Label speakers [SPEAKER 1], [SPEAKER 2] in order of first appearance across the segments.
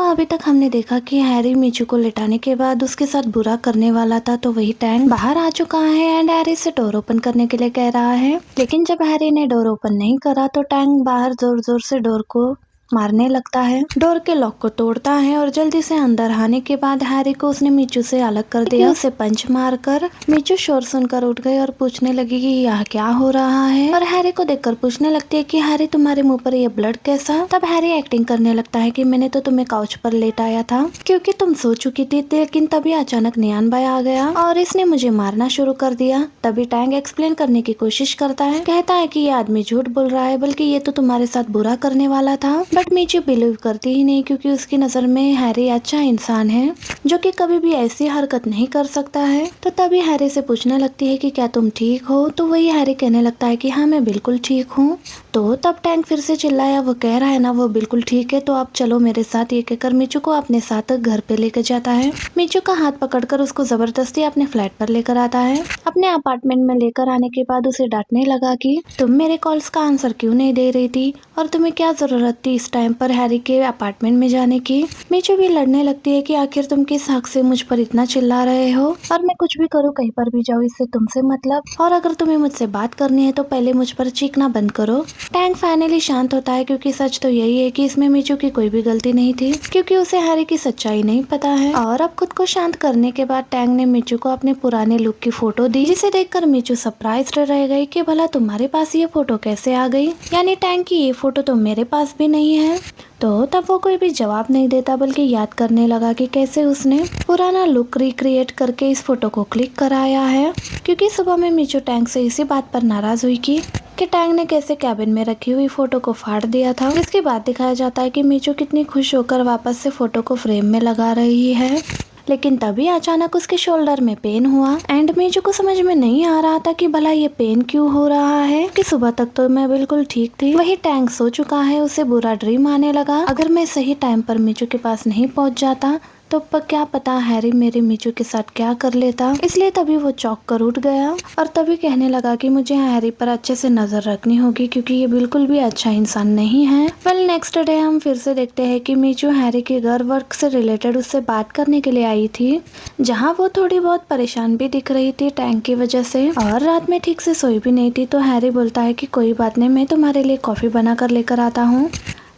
[SPEAKER 1] अभी तक हमने देखा कि हैरी मीचू को लिटाने के बाद उसके साथ बुरा करने वाला था, तो वही टैंक बाहर आ चुका है एंड हैरी से डोर ओपन करने के लिए कह रहा है। लेकिन जब हैरी ने डोर ओपन नहीं करा तो टैंक बाहर जोर जोर से डोर को मारने लगता है, डोर के लॉक को तोड़ता है और जल्दी से अंदर आने के बाद हैरी को उसने मीचू से अलग कर दिया। उसे पंच मारकर मीचू शोर सुनकर उठ गई और पूछने लगी कि यह क्या हो रहा है, और हैरी को देखकर पूछने लगती है कि हैरी तुम्हारे मुंह पर ये ब्लड कैसा। तब हैरी एक्टिंग करने लगता है कि मैंने तो तुम्हें काउच पर लेटाया था क्योंकि तुम सो चुकी थी, लेकिन तभी अचानक नियान भाई आ गया और इसने मुझे मारना शुरू कर दिया। तभी टैंक एक्सप्लेन करने की कोशिश करता है, कहता है कि ये आदमी झूठ बोल रहा है, बल्कि ये तो तुम्हारे साथ बुरा करने वाला था। बट मीचू बिलीव करती ही नहीं क्योंकि उसकी नजर में हैरी अच्छा इंसान है जो कि कभी भी ऐसी हरकत नहीं कर सकता है। तो तभी हैरी से पूछने लगती है कि क्या तुम ठीक हो, तो वही हैरी कहने लगता है कि हाँ मैं बिल्कुल ठीक हूँ। तो तब टैंक फिर से चिल्लाया, वो कह रहा है ना वो बिल्कुल ठीक है, तो आप चलो मेरे साथ। ये कहकर मीचू को अपने साथ घर पे लेकर जाता है। मीचू का हाथ पकड़कर उसको जबरदस्ती अपने फ्लैट पर लेकर आता है। अपने अपार्टमेंट में लेकर आने के बाद उसे डांटने लगा कि तुम मेरे कॉल्स का आंसर क्यों नहीं दे रही थी और तुम्हें क्या जरूरत थी इस टाइम पर हैरी के अपार्टमेंट में जाने की। मीचू भी लड़ने लगती है कि आखिर तुम किस हक से मुझ पर इतना चिल्ला रहे हो, और मैं कुछ भी करूँ कहीं पर भी जाऊँ इससे तुमसे मतलब, और अगर तुम्हें मुझसे बात करनी है तो पहले मुझ पर चीखना बंद करो। टैंक फाइनली शांत होता है क्योंकि सच तो यही है कि इसमें मीचू की कोई भी गलती नहीं थी क्योंकि उसे हैरी की सच्चाई नहीं पता है। और अब खुद को शांत करने के बाद टैंक ने मीचू को अपने पुराने लुक की फोटो दी, जिसे देखकर मीचू सरप्राइज रह गई कि भला तुम्हारे पास ये फोटो कैसे आ गई, यानी टैंक की ये फोटो तो मेरे पास भी नहीं है। तो तब वो कोई भी जवाब नहीं देता बल्कि याद करने लगा कि कैसे उसने पुराना लुक रिक्रिएट करके इस फोटो को क्लिक कराया है, क्योंकि सुबह में मीचू टैंक से इसी बात पर नाराज हुई कि टैंक ने कैसे कैबिन में रखी हुई फोटो को फाड़ दिया था। इसके बाद दिखाया जाता है कि मीचू कितनी खुश होकर वापस से फोटो को फ्रेम में लगा रही है। लेकिन तभी अचानक उसके शोल्डर में पेन हुआ एंड मीचू को समझ में नहीं आ रहा था कि भला ये पेन क्यों हो रहा है, कि सुबह तक तो मैं बिल्कुल ठीक थी। वही टैंक सो चुका है, उसे बुरा ड्रीम आने लगा। अगर मैं सही टाइम पर मीचू के पास नहीं पहुंच जाता तो क्या पता हैरी मेरे मीचू के साथ क्या कर लेता। इसलिए तभी वो चौंक कर उठ गया और तभी कहने लगा कि मुझे हैरी पर अच्छे से नजर रखनी होगी क्योंकि ये बिल्कुल भी अच्छा इंसान नहीं है। वेल नेक्स्ट डे हम फिर से देखते हैं कि मीचू हैरी के घर वर्क से रिलेटेड उससे बात करने के लिए आई थी, जहाँ वो थोड़ी बहुत परेशान भी दिख रही थी टैंक की वजह से, और रात में ठीक से सोई भी नहीं थी। तो हैरी बोलता है कि कोई बात नहीं, मैं तुम्हारे लिए कॉफी बना कर लेकर आता हूँ।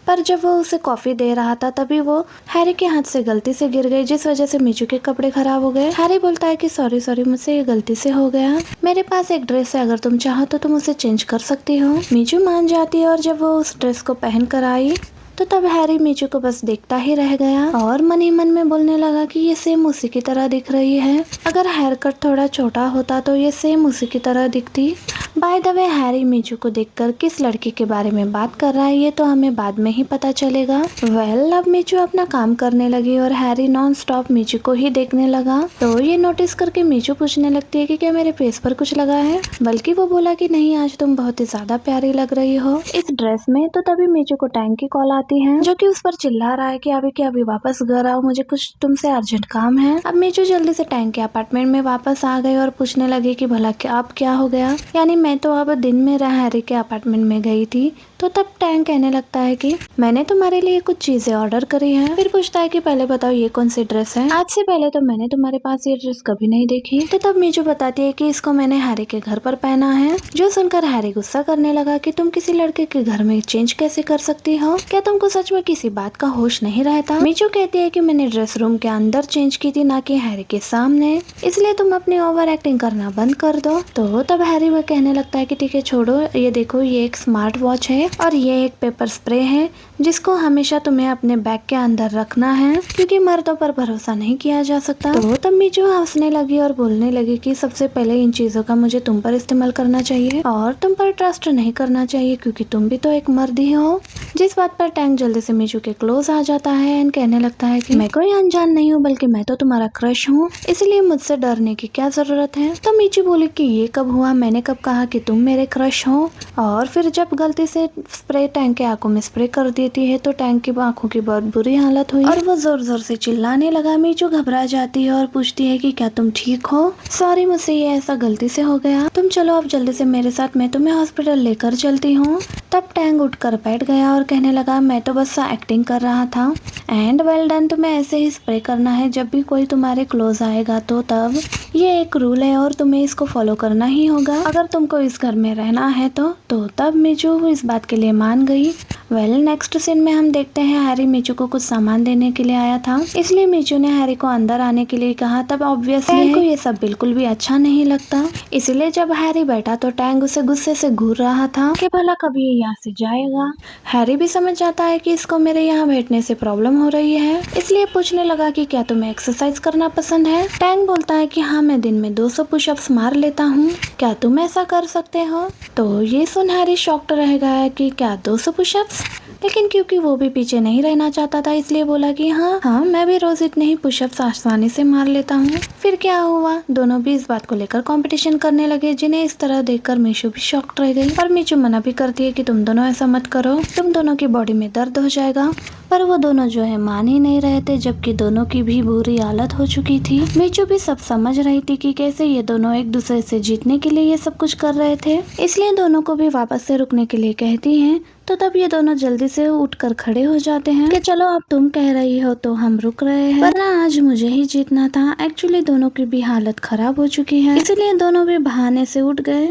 [SPEAKER 1] पर जब वो उसे कॉफी दे रहा था तभी वो हैरी के हाथ से गलती से गिर गई, जिस वजह से मीचू के कपड़े खराब हो गए। हैरी बोलता है कि सॉरी सॉरी मुझसे ये गलती से हो गया, मेरे पास एक ड्रेस है, अगर तुम चाहो तो तुम उसे चेंज कर सकती हो। मीचू मान जाती है और जब वो उस ड्रेस को पहन कर आई तो तब हैरी मीचू को बस देखता ही रह गया और मन ही मन में बोलने लगा कि ये सेम उसी की तरह दिख रही है। अगर हेयर कट थोड़ा छोटा होता तो ये सेम उसी की तरह दिखती। बाय द वे हैरी मीचू को देखकर किस लड़की के बारे में बात कर रहा है ये तो हमें बाद में ही पता चलेगा। वेल अब मीचू अपना काम करने लगी और हैरी नॉन स्टॉप मीचू को ही देखने लगा। तो ये नोटिस करके मीचू पूछने लगती है कि क्या मेरे फेस पर कुछ लगा है, बल्कि वो बोला कि नहीं आज तुम बहुत ही ज्यादा प्यारी लग रही हो इस ड्रेस में। तो तभी मीचू को टैंक की कॉल आती है जो कि उस पर चिल्ला रहा है कि अभी के अभी वापस घर आओ, मुझे कुछ तुमसे अर्जेंट काम है। अब मीचू जल्दी से टैंक के अपार्टमेंट में वापस आ गई और पूछने लगी कि भला अब क्या हो गया, यानी मैं तो अब दिन में हैरी के अपार्टमेंट में गई थी। तो तब टैंक कहने लगता है कि मैंने तुम्हारे लिए कुछ चीजें ऑर्डर करी है। फिर पूछता है कि पहले बताओ ये कौन सी ड्रेस है, आज से पहले तो मैंने तुम्हारे पास ये ड्रेस कभी नहीं देखी। तो तब मीचू बताती है कि इसको मैंने हैरी के घर पर पहना है। जो सुनकर हैरी गुस्सा करने लगा कि तुम किसी लड़के के घर में चेंज कैसे कर सकती हो, क्या तुमको सच में किसी बात का होश नहीं रहता। मीचू कहती है कि मैंने ड्रेस रूम के अंदर चेंज की थी, ना कि हैरी के सामने, इसलिए तुम अपनी ओवर एक्टिंग करना बंद कर दो। तो तब हैरी वो कहने लगता है कि ठीक है छोड़ो, ये देखो ये एक स्मार्ट वॉच है और ये एक पेपर स्प्रे है जिसको हमेशा तुम्हें अपने बैग के अंदर रखना है क्योंकि मर्दों पर भरोसा नहीं किया जा सकता। तो तब मीचू हंसने लगी और बोलने लगी कि सबसे पहले इन चीजों का मुझे तुम पर इस्तेमाल करना चाहिए और तुम पर ट्रस्ट नहीं करना चाहिए क्योंकि तुम भी तो एक मर्द ही हो। जिस बात पर टैंक जल्दी से मीचू के क्लोज आ जाता है एंड कहने लगता है कि मैं कोई अनजान नहीं हूँ बल्कि मैं तो तुम्हारा क्रश हूँ, इसलिए मुझसे डरने की क्या जरूरत है। तो मीचू बोली कि ये कब हुआ, मैंने कब कहा कि तुम मेरे क्रश हो। और फिर जब गलती से स्प्रे टैंक के आंखों में स्प्रे कर दी देती है तो टैंक की आंखों की बहुत बुरी हालत हुई और वो जोर जोर से चिल्लाने लगा। मीचू घबरा जाती है और पूछती है कि क्या तुम ठीक हो? सॉरी, मुझसे ये ऐसा गलती से हो गया, तुम चलो अब जल्दी से मेरे साथ, मैं तुम्हें हॉस्पिटल लेकर चलती हूँ। तब टैंग उठकर बैठ गया और कहने लगा, मैं तो बस एक्टिंग कर रहा था। एंड वेल डन, तुम्हें ऐसे ही स्प्रे करना है जब भी कोई तुम्हारे क्लोज आएगा तो तब। ये एक रूल है और तुम्हें इसको फॉलो करना ही होगा अगर तुमको इस घर में रहना है तो तब मीचू इस बात के लिए मान गई। वेल नेक्स्ट सीन में हम देखते हैं हैरी मीचू को कुछ सामान देने के लिए आया था, इसलिए मीचू ने हैरी को अंदर आने के लिए कहा। तब ऑब्वियसली को ये सब बिल्कुल भी अच्छा नहीं लगता, इसलिए जब हैरी बैठा तो टैंग उसे गुस्से से घूर रहा था कि भला कभी ये यहाँ से जाएगा। हैरी भी समझ जाता है कि इसको मेरे यहाँ बैठने से प्रॉब्लम हो रही है, इसलिए पूछने लगा कि क्या तुम्हें एक्सरसाइज करना पसंद है? टैंग बोलता है कि हाँ, मैं दिन में 200 पुशअप्स मार लेता हूँ, क्या तुम ऐसा कर सकते हो? तो ये सुन हैरी शॉक्ड रह गया कि क्या 200 पुशअप्स, लेकिन क्योंकि वो भी पीछे नहीं रहना चाहता था इसलिए बोला कि हाँ मैं भी रोज इतने ही पुशअप्स आसानी से मार लेता हूँ। फिर क्या हुआ, दोनों भी इस बात को लेकर कंपटीशन करने लगे, जिन्हें इस तरह देखकर मीशू भी शॉक्ड रह गई। और मीशू मना भी करती है कि तुम दोनों ऐसा मत करो, तुम दोनों की बॉडी में दर्द हो जाएगा, पर वो दोनों जो है मान ही नहीं रहे थे, जबकि दोनों की भी बुरी हालत हो चुकी थी। मीचू भी सब समझ रही थी कि कैसे ये दोनों एक दूसरे से जीतने के लिए ये सब कुछ कर रहे थे, इसलिए दोनों को भी वापस से रुकने के लिए कहती हैं। तो तब ये दोनों जल्दी से उठकर खड़े हो जाते हैं कि चलो अब तुम कह रही हो तो हम रुक रहे हैं, वरना आज मुझे ही जीतना था। एक्चुअली दोनों की भी हालत खराब हो चुकी है, इसलिए दोनों भी बहाने से उठ गए।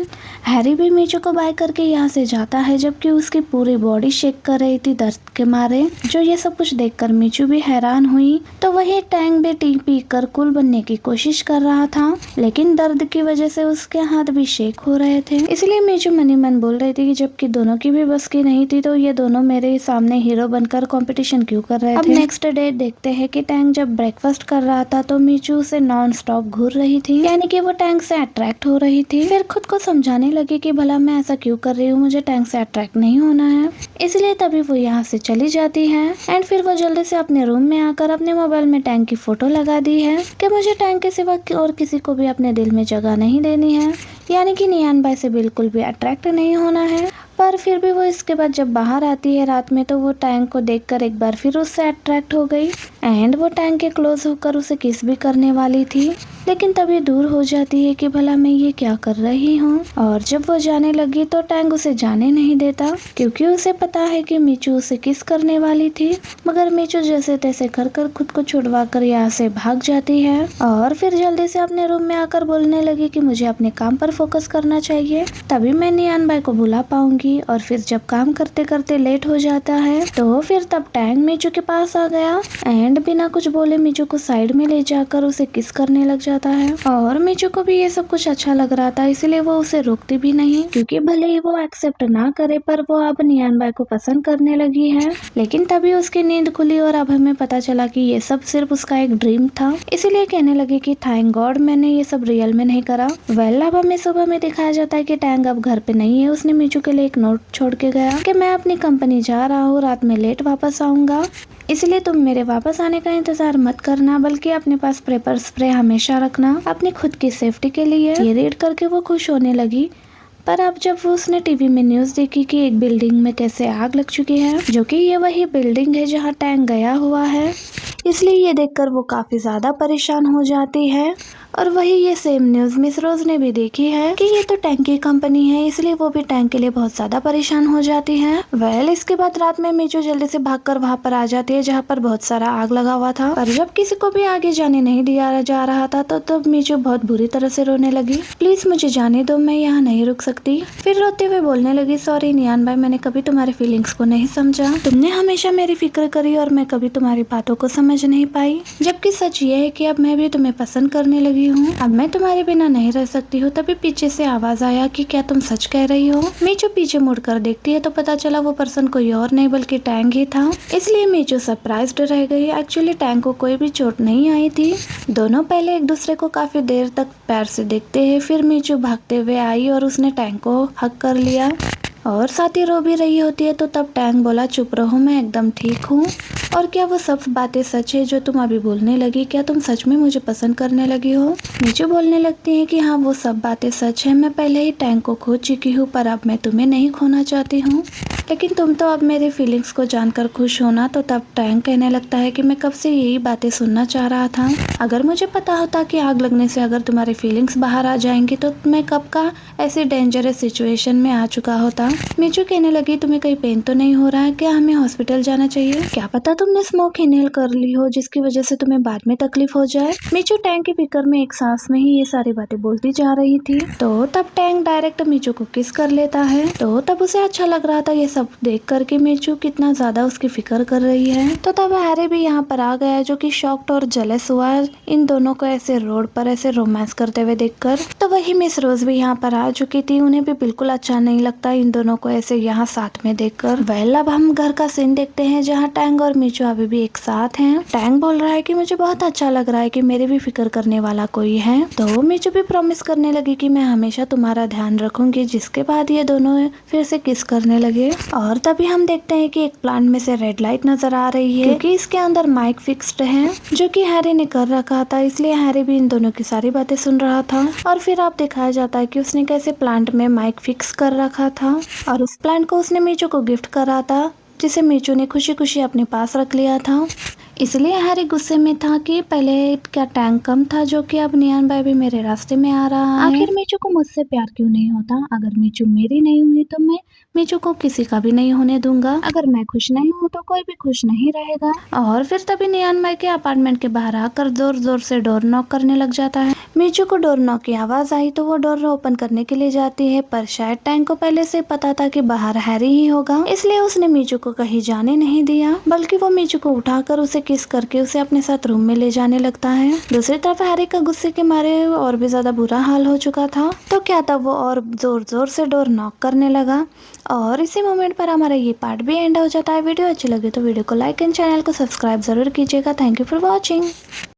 [SPEAKER 1] हैरी भी मीचू को बाय करके यहाँ से जाता है, जबकि उसकी पूरी बॉडी शेक कर रही थी दर्द के मारे। जो ये सब कुछ देखकर मीचू भी हैरान हुई। तो वही टैंग भी टी पी कर कूल बनने की कोशिश कर रहा था, लेकिन दर्द की वजह से उसके हाथ भी शेक हो रहे थे, इसलिए मीचू मनी मन बोल रही थी कि जबकि दोनों की भी बस की नहीं थी तो ये दोनों मेरे सामने हीरो बनकर कंपटीशन क्यों कर रहे थे। अब नेक्स्ट डे देखते हैं कि टैंग जब ब्रेकफास्ट कर रहा था तो मीचू उसे नॉन स्टॉप घूर रही थी, यानी कि वो टैंग से अट्रैक्ट हो रही थी। फिर खुद को समझाने लगी कि भला मैं ऐसा क्यों कर रही हूँ, मुझे टैंग से अट्रैक्ट नहीं होना है, इसलिए तभी वो यहाँ से चली जाती है। एंड फिर वो जल्दी से अपने रूम में आकर अपने मोबाइल में टैंग की फोटो लगा दी है कि मुझे टैंग के सिवा और किसी को भी अपने दिल में जगह नहीं देनी है, यानी कि नियान बाई से बिल्कुल भी अट्रैक्ट नहीं होना है। पर फिर भी वो इसके बाद जब बाहर आती है रात में तो वो टैंग को देखकर एक बार फिर उससे अट्रैक्ट हो गई एंड वो टैंग के क्लोज होकर उसे किस भी करने वाली थी, लेकिन तभी दूर हो जाती है कि भला मैं ये क्या कर रही हूँ। और जब वो जाने लगी तो टैंग उसे जाने नहीं देता, क्योंकि उसे पता है कि मीचू उसे किस करने वाली थी। मगर मीचू जैसे तैसे कर कर खुद को छुड़वा कर यहाँ से भाग जाती है और फिर जल्दी से अपने रूम में आकर बोलने लगी कि मुझे अपने काम पर फोकस करना चाहिए, तभी मैं नियान बाई को बुला पाऊंगी। और फिर जब काम करते करते लेट हो जाता है तो फिर तब टैंग मीचू के पास आ गया एंड बिना कुछ बोले मीचू को साइड में ले जाकर उसे किस करने लग जाता है। और मीचू को भी ये सब कुछ अच्छा लग रहा था, इसलिए वो उसे रोकती भी नहीं, क्योंकि भले ही वो एक्सेप्ट ना करे पर वो अब नियान बाई को पसंद करने लगी है। लेकिन तभी उसकी नींद खुली और अब हमें पता चला कि ये सब सिर्फ उसका एक ड्रीम था, इसीलिए कहने लगी कि थैंक गॉड मैंने ये सब रियल में नहीं करा। वेल अब हमें सुबह में दिखाया जाता है कि टैंग अब घर पे नहीं है, उसने मीचू के लिए एक नोट छोड़ के गया कि मैं अपनी कंपनी जा रहा हूँ, रात में लेट वापस आऊंगा, इसलिए तुम मेरे वापस आने का इंतजार मत करना, बल्कि अपने पास पेपर स्प्रे हमेशा रखना अपनी खुद की सेफ्टी के लिए। ये रीड करके वो खुश होने लगी। पर अब जब वो उसने टीवी में न्यूज देखी कि एक बिल्डिंग में कैसे आग लग चुकी है, जो कि ये वही बिल्डिंग है जहाँ टैंग गया हुआ है, इसलिए ये देखकर वो काफी ज्यादा परेशान हो जाती है। और वही ये सेम न्यूज मिस रोज ने भी देखी है कि ये तो टैंक की कंपनी है, इसलिए वो भी टैंक के लिए बहुत ज्यादा परेशान हो जाती है। वेल इसके बाद रात में मीचू जल्दी से भागकर वहाँ पर आ जाती है जहाँ पर बहुत सारा आग लगा हुआ था, और जब किसी को भी आगे जाने नहीं दिया जा रहा था तो तब मीचू बहुत बुरी तरह से रोने लगी, प्लीज मुझे जाने दो, मैं यहाँ नहीं रुक सकती। फिर रोते हुए बोलने लगी, सॉरी नियान भाई, मैंने कभी तुम्हारे फीलिंग्स को नहीं समझा, तुमने हमेशा मेरी फिक्र करी और मैं कभी तुम्हारी बातों को समझ नहीं पाई, जबकि सच ये है कि अब मैं भी तुम्हें पसंद करने लगी हूँ, अब मैं तुम्हारे बिना नहीं रह सकती हूँ। तभी पीछे से आवाज आया कि क्या तुम सच कह रही हो? मीचू पीछे मुड़कर देखती है तो पता चला वो पर्सन कोई और नहीं बल्कि टैंग ही था, इसलिए मीचू सरप्राइज्ड रह गई। एक्चुअली टैंग को कोई भी चोट नहीं आई थी। दोनों पहले एक दूसरे को काफी देर तक प्यार से देखते हैं, फिर मीचू भागते हुए आई और उसने टैंग को हक कर लिया और साथ ही रो भी रही होती है। तो तब टैंग बोला, चुप रहो, मैं एकदम ठीक हूँ। और क्या वो सब बातें सच है जो तुम अभी बोलने लगी? क्या तुम सच में मुझे पसंद करने लगी हो? मीचू बोलने लगती है कि हाँ वो सब बातें सच है, मैं पहले ही टैंग को खो चुकी हूँ, पर अब मैं तुम्हें नहीं खोना चाहती हूँ। लेकिन तुम तो अब मेरी फीलिंग्स को जानकर खुश होना। तो तब टैंक कहने लगता है कि मैं कब से यही बातें सुनना चाह रहा था। अगर मुझे पता होता कि आग लगने से अगर तुम्हारी फीलिंग्स बाहर आ जाएंगी तो मैं कब का ऐसी डेंजरस सिचुएशन में आ चुका होता। मीचू कहने लगी तुम्हें कहीं पेन तो नहीं हो रहा है, क्या हमें हॉस्पिटल जाना चाहिए? क्या पता तुमने स्मोक इनहेल कर ली हो जिसकी वजह से तुम्हें बाद में तकलीफ हो जाए। मीचू टैंक की फिक्र में एक सांस में ही ये सारी बातें बोलती जा रही थी। तो तब टैंक डायरेक्ट मीचू को किस कर लेता है। तो तब उसे अच्छा लग रहा था ये सब देख कर कि मीचू कितना ज्यादा उसकी फिक्र कर रही है। तो तब हैरी भी यहाँ पर आ गया जो कि शॉक्ड और जेलस हुआ इन दोनों को ऐसे रोड पर ऐसे रोमांस करते हुए देखकर। तो वही मिस रोज भी यहाँ पर आ चुकी थी, उन्हें भी बिल्कुल अच्छा नहीं लगता इन दोनों को ऐसे यहाँ साथ में देखकर। वेल अब हम घर का सीन देखते हैं जहाँ टैंग और मीचू अभी भी एक साथ हैं। टैंग बोल रहा है कि मुझे बहुत अच्छा लग रहा है कि मेरी भी फिक्र करने वाला कोई है। तो मीचू भी प्रॉमिस करने लगी कि मैं हमेशा तुम्हारा ध्यान रखूंगी, जिसके बाद ये दोनों फिर से किस करने लगे। और तभी हम देखते हैं कि एक प्लांट में से रेड लाइट नजर आ रही है क्योंकि इसके अंदर माइक फिक्स्ड है जो कि हैरी ने कर रखा था, इसलिए हैरी भी इन दोनों की सारी बातें सुन रहा था। और फिर आप दिखाया जाता है कि उसने कैसे प्लांट में माइक फिक्स कर रखा था और उस प्लांट को उसने मीचू को गिफ्ट करा था, जिसे मीचू ने खुशी खुशी अपने पास रख लिया था। इसलिए हैरी गुस्से में था कि पहले क्या टैंक कम था जो कि अब नियान भाई भी मेरे रास्ते में आ रहा है। आखिर मीचू को मुझसे प्यार क्यों नहीं होता? अगर मीचू मेरी नहीं हुई तो मैं मीचू को किसी का भी नहीं होने दूंगा। अगर मैं खुश नहीं हूँ तो कोई भी खुश नहीं रहेगा। और फिर तभी नियान भाई के अपार्टमेंट के बाहर आकर जोर जोर से डोर नॉक करने लग जाता है। मीचू को डोर नॉक की आवाज आई तो वो डोर ओपन करने के लिए जाती है, पर शायद टैंक को पहले से पता था कि बाहर हैरी ही होगा, इसलिए उसने मीचू को कहीं जाने नहीं दिया, बल्कि वो मीचू को उठाकर उसे किस करके उसे अपने साथ रूम में ले जाने लगता है। दूसरी तरफ हैरी का गुस्से के मारे और भी ज्यादा बुरा हाल हो चुका था। तो क्या था, वो और जोर जोर से डोर नॉक करने लगा। और इसी मोमेंट पर हमारा ये पार्ट भी एंड हो जाता है। वीडियो अच्छी लगी तो वीडियो को लाइक एंड चैनल को सब्सक्राइब जरूर कीजिएगा। Thank you for watching.